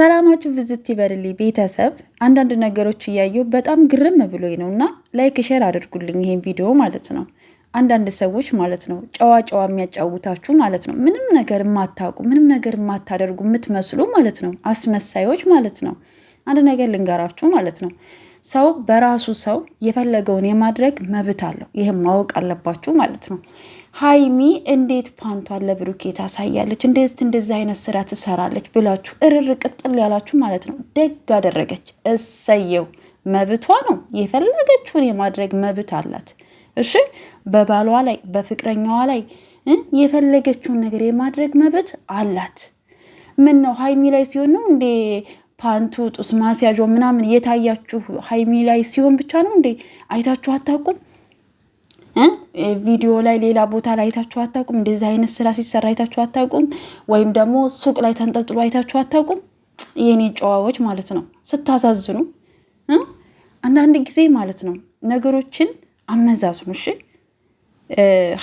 ሰላማችሁ ብዝት ይበልልኝ ቤተሰብ። አንዳንድ ነገሮች እያየሁ በጣም ግርም ብሎኝ ነውና ላይክ ሼር አድርጉልኝ ይሄን ቪዲዮ ማለት ነው። አንዳንድ ሰዎች ማለት ነው ጨዋ ጨዋ የሚያጫውታችሁ ማለት ነው ምንም ነገር የማታውቁ ምንም ነገር የማታደርጉ የምትመስሉ ማለት ነው አስመሳዮች ማለት ነው። አንድ ነገር ልንገራችሁ ማለት ነው ሰው በራሱ ሰው የፈለገውን የማድረግ መብት አለው። ይሄን ማወቅ አለባችሁ ማለት ነው። ሃይሚ እንዴት ፓንቷን ለብሩኬ ታሳያለች፣ እንዴት እንደዚህ አይነት ስራ ትሰራለች ብላችሁ እርር ቅጥል ያላችሁ ማለት ነው። ደግ አደረገች፣ እሰየው፣ መብቷ ነው። የፈለገችውን የማድረግ መብት አላት። እሺ፣ በባሏ ላይ በፍቅረኛዋ ላይ የፈለገችውን ነገር የማድረግ መብት አላት። ምን ነው ሃይሚ ላይ ሲሆን ነው እንዴ ፓንቱ ጡስ ማስያዦ ምናምን የታያችሁ? ሃይሚ ላይ ሲሆን ብቻ ነው እንዴ? አይታችሁ አታውቁም? ቪዲዮ ላይ ሌላ ቦታ ላይ አይታችሁ አታውቁም? እንደዚህ አይነት ስራ ሲሰራ አይታችሁ አታውቁም? ወይም ደግሞ ሱቅ ላይ ተንጠልጥሎ አይታችሁ አታውቁም? የኔ ጨዋዎች ማለት ነው። ስታሳዝኑ አንዳንድ ጊዜ ማለት ነው ነገሮችን አመዛዝኑ። እሺ፣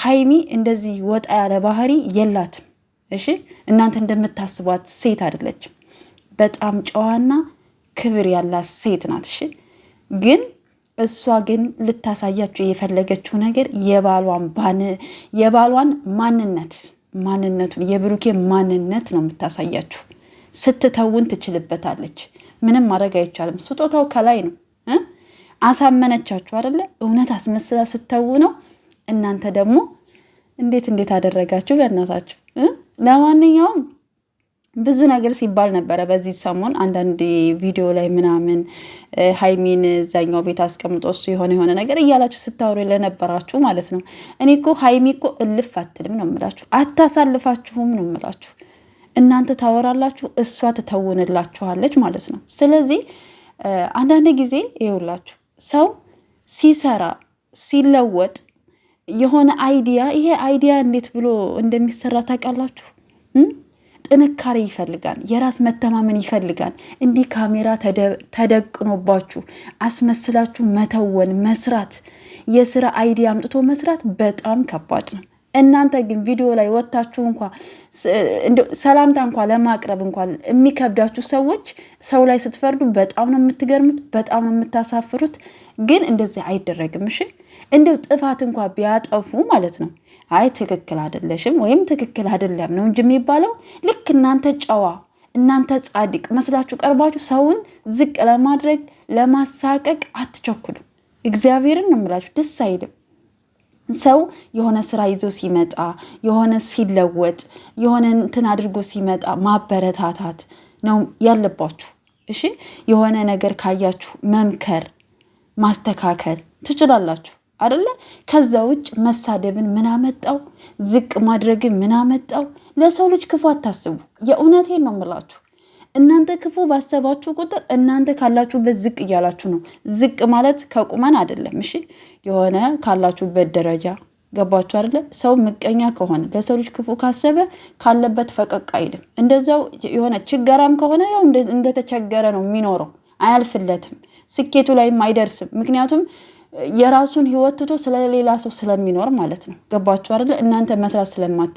ሃይሚ እንደዚህ ወጣ ያለ ባህሪ የላትም። እሺ፣ እናንተ እንደምታስቧት ሴት አይደለችም። በጣም ጨዋና ክብር ያላት ሴት ናት። እሺ፣ ግን እሷ ግን ልታሳያችሁ የፈለገችው ነገር የባሏን ማንነቱን የብሩኬ ማንነት ነው የምታሳያችሁ። ስትተውን ትችልበታለች። ምንም ማድረግ አይቻልም። ስጦታው ከላይ ነው። አሳመነቻችሁ አይደለ? እውነት አስመስላ ስተው ነው። እናንተ ደግሞ እንዴት አደረጋችሁ በእናታችሁ። ለማንኛውም ብዙ ነገር ሲባል ነበረ በዚህ ሰሞን አንዳንድ ቪዲዮ ላይ ምናምን ሃይሚን እዛኛው ቤት አስቀምጦ እሱ የሆነ ነገር እያላችሁ ስታወሩ ለነበራችሁ ማለት ነው። እኔ እኮ ሃይሚ እኮ እልፍ አትልም ነው የምላችሁ፣ አታሳልፋችሁም ነው የምላችሁ። እናንተ ታወራላችሁ፣ እሷ ትተውንላችኋለች ማለት ነው። ስለዚህ አንዳንድ ጊዜ ይኸውላችሁ ሰው ሲሰራ ሲለወጥ የሆነ አይዲያ፣ ይሄ አይዲያ እንዴት ብሎ እንደሚሰራ ታውቃላችሁ? ጥንካሬ ይፈልጋል። የራስ መተማመን ይፈልጋል። እንዲህ ካሜራ ተደቅኖባችሁ አስመስላችሁ መተወን መስራት፣ የስራ አይዲያ አምጥቶ መስራት በጣም ከባድ ነው። እናንተ ግን ቪዲዮ ላይ ወጥታችሁ ሰላምታ ለማቅረብ የሚከብዳችሁ ሰዎች ሰው ላይ ስትፈርዱ በጣም ነው የምትገርሙት፣ በጣም ነው የምታሳፍሩት። ግን እንደዚህ አይደረግም። እሺ፣ እንደው ጥፋት ቢያጠፉ ማለት ነው አይ ትክክል አይደለሽም ወይም ትክክል አይደለም ነው እንጂ የሚባለው። ልክ እናንተ ጨዋ እናንተ ጻድቅ መስላችሁ ቀርባችሁ ሰውን ዝቅ ለማድረግ ለማሳቀቅ አትቸኩሉ። እግዚአብሔርን ነው የምላችሁ፣ ደስ አይልም። ሰው የሆነ ስራ ይዞ ሲመጣ የሆነ ሲለወጥ የሆነ እንትን አድርጎ ሲመጣ ማበረታታት ነው ያለባችሁ። እሺ፣ የሆነ ነገር ካያችሁ መምከር ማስተካከል ትችላላችሁ አይደለ? ከዛ ውጭ መሳደብን ምን አመጣው? ዝቅ ማድረግን ምን አመጣው? ለሰው ልጅ ክፉ አታስቡ። የእውነቴን ነው የምላችሁ። እናንተ ክፉ ባሰባችሁ ቁጥር እናንተ ካላችሁበት ዝቅ እያላችሁ ነው። ዝቅ ማለት ከቁመን አይደለም። እሺ፣ የሆነ ካላችሁበት ደረጃ ገባችሁ አይደለ? ሰው ምቀኛ ከሆነ ለሰው ልጅ ክፉ ካሰበ ካለበት ፈቀቅ አይልም። እንደዛው የሆነ ችገራም ከሆነ ያው እንደተቸገረ ነው የሚኖረው፣ አያልፍለትም፣ ስኬቱ ላይም አይደርስም። ምክንያቱም የራሱን ህይወት ትቶ ስለሌላ ሰው ስለሚኖር ማለት ነው። ገባችሁ አይደለ? እናንተ መስራት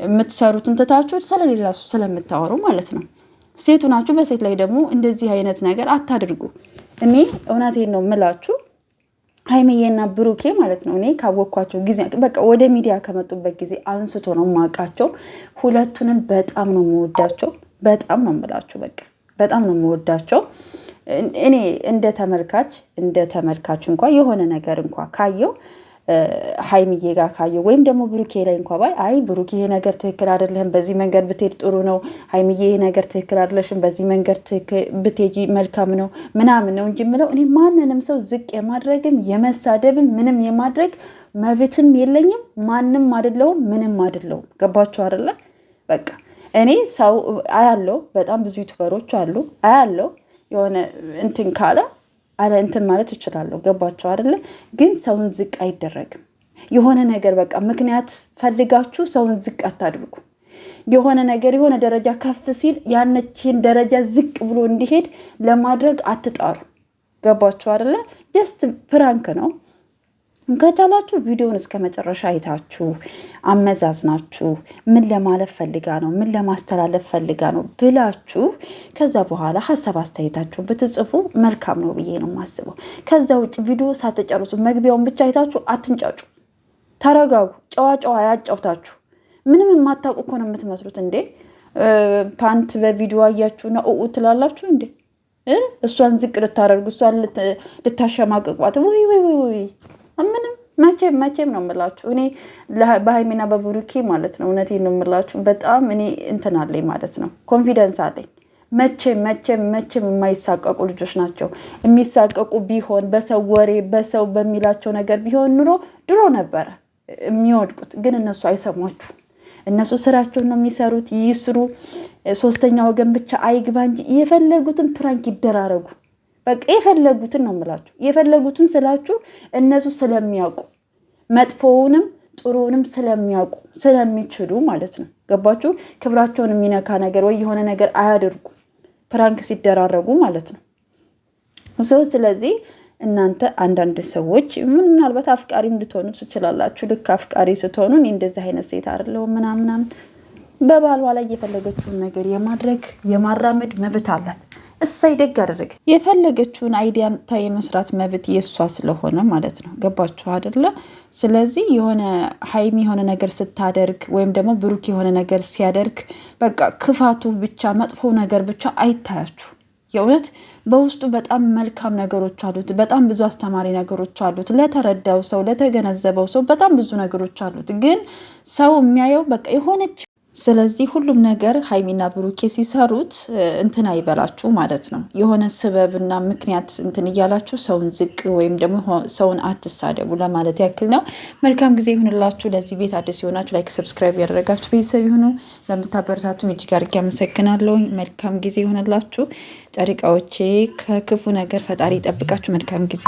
የምትሰሩትን ትታችሁ ስለሌላ ሰው ስለምታወሩ ማለት ነው። ሴቱ ናችሁ። በሴት ላይ ደግሞ እንደዚህ አይነት ነገር አታድርጉ። እኔ እውነቴን ነው የምላችሁ ሃይሚዬና ብሩኬ ማለት ነው። እኔ ካወቅኳቸው ጊዜ በቃ ወደ ሚዲያ ከመጡበት ጊዜ አንስቶ ነው የማውቃቸው። ሁለቱንም በጣም ነው የምወዳቸው። በጣም ነው የምላችሁ፣ በቃ በጣም ነው የምወዳቸው። እኔ እንደ ተመልካች የሆነ ነገር ካየው ሃይሚዬ ጋር ካየው ወይም ደግሞ ብሩኬ ላይ ባይ አይ ብሩኬ ይሄ ነገር ትክክል አይደለም፣ በዚህ መንገድ ብትሄድ ጥሩ ነው፣ ሃይሚዬ ይሄ ነገር ትክክል አይደለሽም፣ በዚህ መንገድ ብትሄጂ መልካም ነው ምናምን ነው እንጂ የምለው እኔ ማንንም ሰው ዝቅ የማድረግም የመሳደብም ምንም የማድረግ መብትም የለኝም። ማንም አይደለሁም፣ ምንም አይደለሁም። ገባችሁ አይደለ? በቃ እኔ ሰው አያለው፣ በጣም ብዙ ዩቲዩበሮች አሉ አያለው። የሆነ እንትን ካለ አለ እንትን ማለት እችላለሁ። ገባችሁ አይደለ? ግን ሰውን ዝቅ አይደረግም። የሆነ ነገር በቃ ምክንያት ፈልጋችሁ ሰውን ዝቅ አታድርጉ። የሆነ ነገር የሆነ ደረጃ ከፍ ሲል ያነችን ደረጃ ዝቅ ብሎ እንዲሄድ ለማድረግ አትጣሩ። ገባችሁ አይደለ? ጀስት ፕራንክ ነው። ከቻላችሁ ቪዲዮውን እስከ መጨረሻ አይታችሁ አመዛዝናችሁ ምን ለማለፍ ፈልጋ ነው፣ ምን ለማስተላለፍ ፈልጋ ነው ብላችሁ ከዛ በኋላ ሀሳብ አስተያየታችሁን ብትጽፉ መልካም ነው ብዬ ነው የማስበው። ከዛ ውጭ ቪዲዮ ሳትጨርሱ መግቢያውን ብቻ አይታችሁ አትንጫጩ። ተረጋጉ። ጨዋ ያጫውታችሁ። ምንም የማታውቁ እኮ ነው የምትመስሉት እንዴ። ፓንት በቪዲዮ አያችሁና ትላላችሁ እንዴ? እሷን ዝቅ ልታደርጉ፣ እሷን ልታሸማቅቋት። ወይ ምንም መቼም ነው የምላችሁ። እኔ በሀይሚና በብሩኬ ማለት ነው እውነቴን ነው የምላችሁ። በጣም እኔ እንትን አለኝ ማለት ነው፣ ኮንፊደንስ አለኝ። መቼም የማይሳቀቁ ልጆች ናቸው። የሚሳቀቁ ቢሆን በሰው ወሬ በሰው በሚላቸው ነገር ቢሆን ኑሮ ድሮ ነበረ የሚወድቁት። ግን እነሱ አይሰሟችሁ። እነሱ ስራቸውን ነው የሚሰሩት። ይስሩ፣ ሶስተኛ ወገን ብቻ አይግባ እንጂ የፈለጉትን ፕራንክ ይደራረጉ። በቃ የፈለጉትን ነው የምላችሁ። የፈለጉትን ስላችሁ እነሱ ስለሚያውቁ መጥፎውንም ጥሩውንም ስለሚያውቁ ስለሚችሉ ማለት ነው። ገባችሁ? ክብራቸውን የሚነካ ነገር ወይ የሆነ ነገር አያደርጉ ፕራንክ ሲደራረጉ ማለት ነው። ስለዚህ እናንተ አንዳንድ ሰዎች ምናልባት አፍቃሪም ልትሆኑ ትችላላችሁ። ልክ አፍቃሪ ስትሆኑ እኔ እንደዚህ አይነት ሴት አይደለሁም ምናምን በባሏ ላይ የፈለገችውን ነገር የማድረግ የማራመድ መብት አላት። እሳይ ደግ አደረገች። የፈለገችውን አይዲያ አምጥታ የመስራት መብት የእሷ ስለሆነ ማለት ነው። ገባችሁ አይደለ? ስለዚህ የሆነ ሀይሚ የሆነ ነገር ስታደርግ ወይም ደግሞ ብሩክ የሆነ ነገር ሲያደርግ በቃ ክፋቱ ብቻ መጥፎ ነገር ብቻ አይታያችሁ። የእውነት በውስጡ በጣም መልካም ነገሮች አሉት። በጣም ብዙ አስተማሪ ነገሮች አሉት። ለተረዳው ሰው ለተገነዘበው ሰው በጣም ብዙ ነገሮች አሉት። ግን ሰው የሚያየው በቃ የሆነች ስለዚህ ሁሉም ነገር ሀይሚና ብሩኬ ሲሰሩት እንትን አይበላችሁ ማለት ነው። የሆነ ስበብና ምክንያት እንትን እያላችሁ ሰውን ዝቅ ወይም ደግሞ ሰውን አትሳደቡ ለማለት ያክል ነው። መልካም ጊዜ ይሁንላችሁ። ለዚህ ቤት አዲስ የሆናችሁ ላይክ፣ ሰብስክራይብ ያደረጋችሁ ቤተሰብ ይሁኑ። ለምታበረታቱን እጅግ አድርጌ አመሰግናለሁ። መልካም ጊዜ ይሁንላችሁ ጨሪቃዎቼ። ከክፉ ነገር ፈጣሪ ይጠብቃችሁ። መልካም ጊዜ